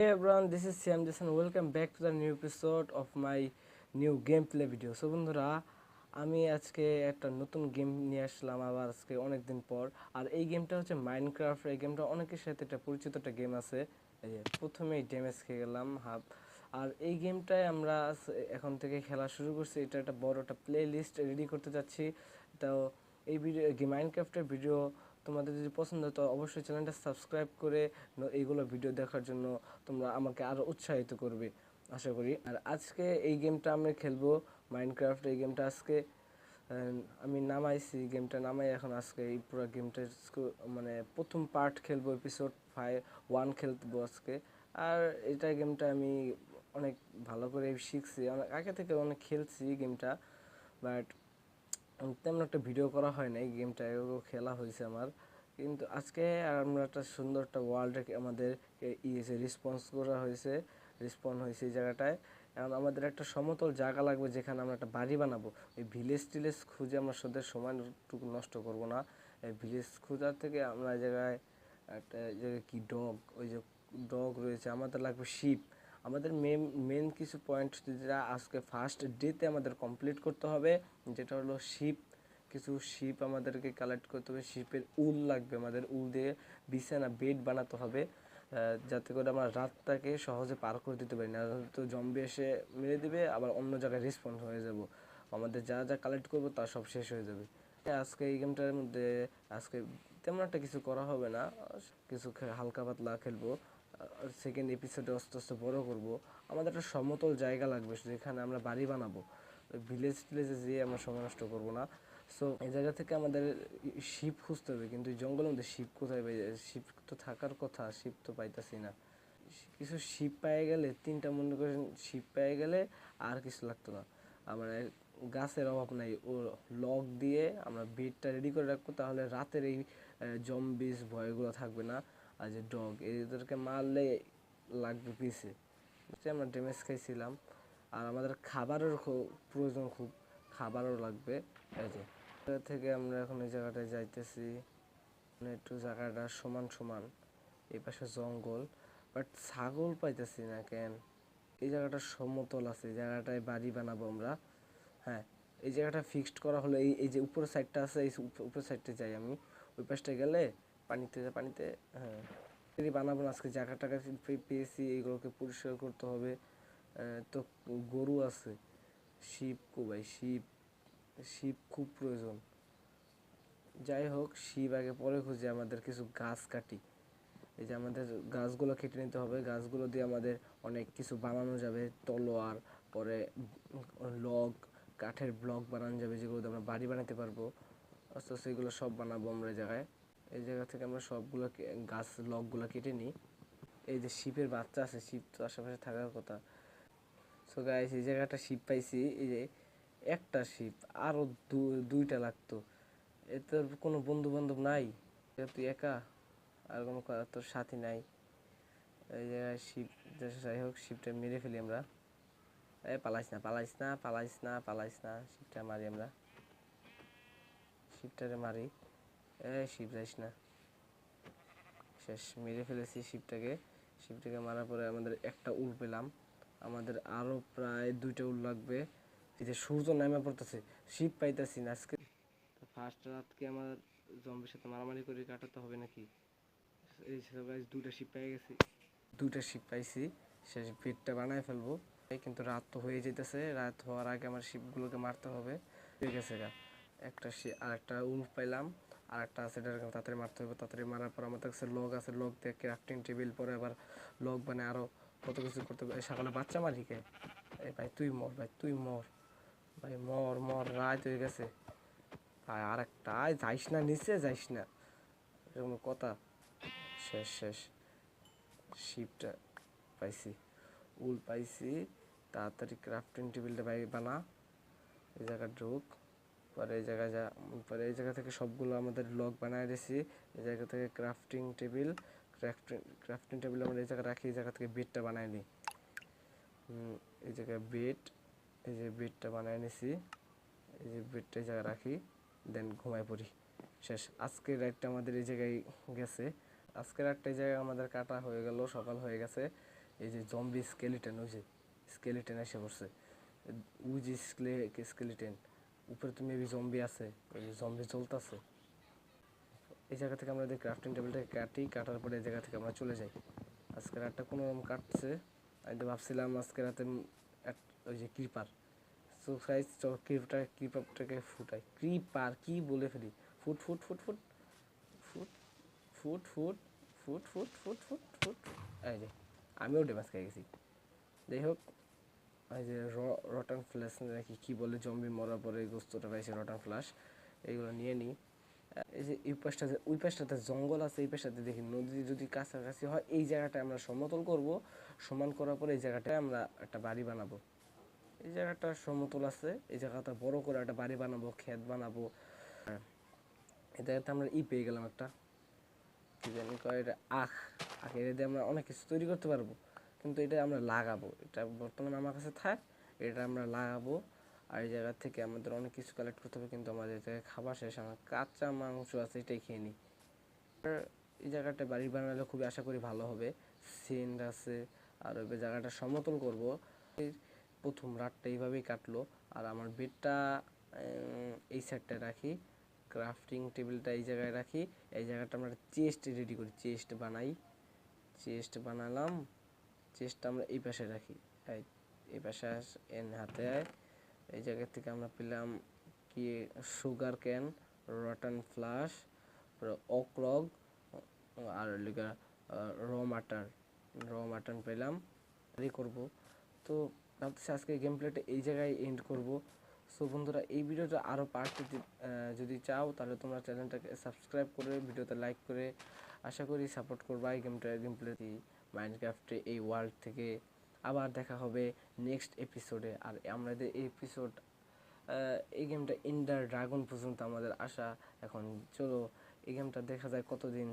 Hey everyone, this is Sam Jason. Welcome back to the new episode of my new gameplay video. So বন্ধুরা, আমি আজকে একটা নতুন game নিয়ে আসলাম আবার আজকে অনেক দিন পর। আর এই গেমটা হচ্ছে মাইনক্রাফট। এই গেমটা অনেকের সাথে একটা পরিচিত একটা গেম আছে। এই যে প্রথমেই ড্যামেজ খেয়ে গেলাম হাফ। আর এই গেমটায় আমরা এখন থেকে খেলা শুরু করছি। এটা একটা বড় একটা প্লে লিস্ট রেডি করতে যাচ্ছি। তো এই ভিডিও মাইনক্রাফটের ভিডিও তোমাদের যদি পছন্দ হয় তো অবশ্যই চ্যানেলটা সাবস্ক্রাইব করে এইগুলো ভিডিও দেখার জন্য তোমরা আমাকে আরও উৎসাহিত করবে আশা করি। আর আজকে এই গেমটা আমি খেলবো মাইনক্রাফট। এই গেমটা আজকে আমি নামাইছি, গেমটা নামাই এখন আজকে এই পুরো গেমটার মানে প্রথম পার্ট খেলবো, এপিসোড 1 খেলবো আজকে। আর এটা গেমটা আমি অনেক ভালো করে শিখছি, অনেক আগে থেকে অনেক খেলছি গেমটা, বাট তেমন একটা ভিডিও করা হয় না। এই গেমটা খেলা হয়েছে আমার, কিন্তু আজকে আমরা একটা সুন্দর একটা ওয়ার্ল্ডে আমাদের রেসপন্স করা হয়েছে, রেসপন্স হয়েছে এই জায়গাটায়। এখন আমাদের একটা সমতল জায়গা লাগবে যেখানে আমরা একটা বাড়ি বানাবো। এই ভিলেজ টিলেজ খুঁজে আমরা সদের সময়টুকু নষ্ট করব না। এই ভিলেজ খোঁজার থেকে আমরা এই জায়গায় একটা জায়গায় কি ডগ, ওই যে ডগ রয়েছে, আমাদের লাগবে শিপ। আমাদের মেন কিছু পয়েন্ট যেটা আজকে ফার্স্ট ডেতে আমাদের কমপ্লিট করতে হবে, যেটা হলো শিপ। কিছু শিপ আমাদেরকে কালেক্ট করতে হবে, শিপের উল লাগবে, আমাদের উল দিয়ে বিছানা বেড বানাতে হবে, যাতে করে আমরা রাতটাকে সহজে পার করে দিতে পারি, না তো জম্বি এসে মেরে দিবে, আবার অন্য জায়গায় রেসপন্স হয়ে যাব, আমাদের যা যা কালেক্ট করবো তা সব শেষ হয়ে যাবে। আজকে এই গেমটার মধ্যে আজকে তেমন একটা কিছু করা হবে না, কিছু হালকা পাতলা খেলবো। সেকেন্ড এপিসোডে আস্তে আস্তে বড় করব। আমাদের একটা সমতল জায়গা লাগবে যেখানে আমরা বাড়ি বানাবো। ভিলেজ টিলেজে যেয়ে আমরা সময় নষ্ট করবো না। সো এই জায়গা থেকে আমাদের শিপ খুঁজতে হবে, কিন্তু এই জঙ্গলের মধ্যে শিপ কোথায় পাই? শিপ তো থাকার কথা, শিপ তো পাইতাছি না। কিছু শিপ পেয়ে গেলে, তিনটা মনে করেন শিপ পেয়ে গেলে আর কিছু লাগতো না। মানে গাছের অভাব নাই, ও লক দিয়ে আমরা বেডটা রেডি করে রাখবো, তাহলে রাতের এই জম্বিস ভয়গুলো থাকবে না। আর যে ডগ, এদেরকে মারলে লাগবে পিছে, আমরা ড্যামেজ খাইছিলাম। আর আমাদের খাবারের খুব প্রয়োজন, খুব খাবারও লাগবে। এই যে থেকে আমরা এখন এই জায়গাটায় যাইতেছি, মানে একটু জায়গাটা সমান সমান, এই পাশে জঙ্গল, বাট ছাগল পাইতেছি না কেন। এই জায়গাটা সমতল আছে, এই জায়গাটায় বাড়ি বানাবো আমরা। হ্যাঁ, এই জায়গাটা ফিক্সড করা হলো। এই এই যে উপরের সাইডটা আছে, এই উপরের সাইডটা যাই আমি, ওই পাশটা গেলে পানিতে হ্যাঁ বানাবো না। আজকে জায়গাটাকে পেয়েছি, এইগুলোকে পরিষ্কার করতে হবে। তো গরু আছে, শিপ কো ভাই, শিপ, শিপ খুব প্রয়োজন। যাই হোক, শিপ আগে পরে খুঁজে, আমাদের কিছু গাছ কাটি। এই যে আমাদের গাছগুলো কেটে নিতে হবে, গাছগুলো দিয়ে আমাদের অনেক কিছু বানানো যাবে, তলোয়ার, পরে লগ, কাঠের ব্লক বানানো যাবে, যেগুলো দিয়ে আমরা বাড়ি বানাতে পারবো। আস্তে আস্তে এগুলো সব বানাবো আমরা এই জায়গায়। এই জায়গা থেকে আমরা সবগুলো গাছ লগগুলো কেটে নিই। এই যে শিপের বাচ্চা আছে, শিপ তো আশেপাশে থাকার কথা। সো গাইস, এই জায়গাটা শিপ পাইছি, এই যে একটা শিপ, আরও দুইটা লাগতো। এতে কোনো বন্ধু বান্ধব নাই, তুই একা, আর কোনো তোর সাথী নাই। এই জায়গায় শিপ, যাই হোক শিপটা মেরে ফেলি আমরা। পালাইস না, পালাইস না, পালাইস না, পালাইস না, শিপটা মারি আমরা, শিপটারে মারি। শিপ যাইস না, শেষ, মেরে ফেলেছি শিপটাকে। শিপটাকে মারার পরে আমাদের একটা উল পেলাম, আমাদের আরও প্রায় দুইটা উল লাগবে। এই যে সূর্য নামে পড়তেছে, শিপ পাইতেছি না আজকে। ফার্স্ট রাতকে আমার জম্বির সাথে মারামারি করে কাটাতে হবে নাকি? এই দুইটা শিপ পেয়ে গেছি, দুইটা শিপ পাইছি, শেষ পেটটা বানায় ফেলবো। কিন্তু রাত তো হয়ে যেতেছে, রাত হওয়ার আগে আমার শিপগুলোকে মারতে হবে। হয়ে গেছে গা, একটা আর একটা উল্ফ পাইলাম, আর একটা আছে, এটা তাড়াতাড়ি মারতে হবে। তাড়াতাড়ি মারার পর আমাদের কাছে লগ আছে, লগ দিয়ে ক্রাফটিং টেবিল, পরে আবার লগ মানে আরও কত কিছু করতে হবে। সকালে বাচ্চা মারিকে, এই ভাই তুই মর, ভাই তুই মর, ভাই মর মর, রাত হয়ে গেছে ভাই, আর একটা যাইস না, নিচে যাইস না, এরকম কথা। শেষ শেষ, শিপটা পাইছি, উল পাইছি। তাড়াতাড়ি ক্রাফটিং টেবিলটা বানা, এই জায়গা ঢুক, পরে এই জায়গায় যা, পরে এই জায়গা থেকে সবগুলো আমাদের লক বানায় দিয়েছি। এই জায়গা থেকে ক্রাফটিং টেবিল, ক্রাফটিং টেবিল আমরা এই জায়গায় রাখি, এই জায়গা থেকে বেডটা বানায় নিই। এই জায়গায় বেড, এই যে বেডটা বানায় নিছি, এই যে বেডটা এই জায়গায় রাখি, দেন ঘুমায় পড়ি। শেষ, আজকের রাতটা আমাদের এই জায়গায় গেছে। আজকের রাতটা এই জায়গায় আমাদের কাটা হয়ে গেল, সকাল হয়ে গেছে। এই যে জম্বি স্কেলিটন, ওই যে স্কেলিটন এসে পড়ছে, ওই যে স্কেলিটন উপরে তো মেবি জম্বি আছে, ওই যে জম্বি চলতেছে। এই জায়গা থেকে আমরা ক্রাফটিং টেবিলটাকে কাটার পরে এই জায়গা থেকে আমরা চলে যাই। আজকে রাতটা কোনো রকম কাটছে। আমি তো ভাবছিলাম আজকে রাতে ওই যে ক্রিপার, সো গাইস চল ক্রিপারটাকে ফুটাই। ক্রিপার কি বলে ফেলি, foot foot foot foot foot foot foot foot foot foot foot foot. এই যে আমিও ড্যামেজ খেয়ে গেছি। যাই হোক, এই যে রটান ফ্ল্যাশ নাকি কী বলে, জম্বি মরার পরে গোস্তটা পাইছে রটান ফ্ল্যাশ, এইগুলো নিয়ে নিই। এই যে এই পাশটাতে, ওই পাশটাতে জঙ্গল আছে, এই পাশটাতে দেখি নদী যদি কাছাকাছি হয় এই জায়গাটা আমরা সমতল করব। সমান করার পরে এই জায়গাটায় আমরা একটা বাড়ি বানাবো। এই জায়গাটা সমতল আছে, এই জায়গাটা বড় করে একটা বাড়ি বানাবো, ক্ষেত বানাবো। এই জায়গাতে আমরা পেয়ে গেলাম একটা, কি জানি কয় এটা, আখ এটা দিয়ে আমরা অনেক কিছু তৈরি করতে পারবো। কিন্তু এটা আমরা লাগাবো, এটা বর্তমানে আমার কাছে থাক, এটা আমরা লাগাবো। আর এই জায়গা থেকে আমাদের অনেক কিছু কালেক্ট করতে হবে, কিন্তু আমাদের জায়গায় খাবার শেষ, আমার কাঁচা মাংস আছে, এটাই খেয়ে নিই। এই জায়গাটা বাড়ি বানালে খুবই আশা করি ভালো হবে। সিন্ড আছে, আর ওই জায়গাটা সমতল করব। প্রথম রাতটা এইভাবেই কাটলো। আর আমার বেডটা এই সাইডটায় রাখি, ক্রাফটিং টেবিলটা এই জায়গায় রাখি। এই জায়গাটা আমরা চেস্ট রেডি করি, চেস্ট বানাই, চেস্ট বানালাম। চেস্টটা আমরা এই পাশে রাখি, এই পাশে এন হাতে এই জায়গা থেকে আমরা পেলাম কি, সুগার ক্যান, রটান ফ্লাশ, অক্লগ, আর লিগা র মাটন পেলাম, করব। তো ভাবতেছি আজকে গেম প্লেটা এই জায়গায় এন্ড করব। সো বন্ধুরা, এই ভিডিওটা আরও পার্ট যদি চাও তাহলে তোমরা চ্যানেলটাকে সাবস্ক্রাইব করে ভিডিওতে লাইক করে আশা করি সাপোর্ট করবা। এই গেম প্লে মাইনক্রাফটে এই ওয়ার্ল্ড থেকে আবার দেখা হবে নেক্সট এপিসোডে। আর আমাদের এই এপিসোড, এই গেমটা ইন্ডার ড্রাগন পর্যন্ত আমাদের আশা। এখন চলো এই গেমটা দেখা যায় কতদিন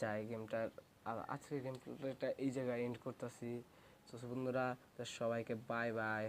যায় গেমটার। আর আজকে গেম প্লেটা এই জায়গায় এন্ড করতেছি। তো বন্ধুরা, সবাইকে বাই বাই।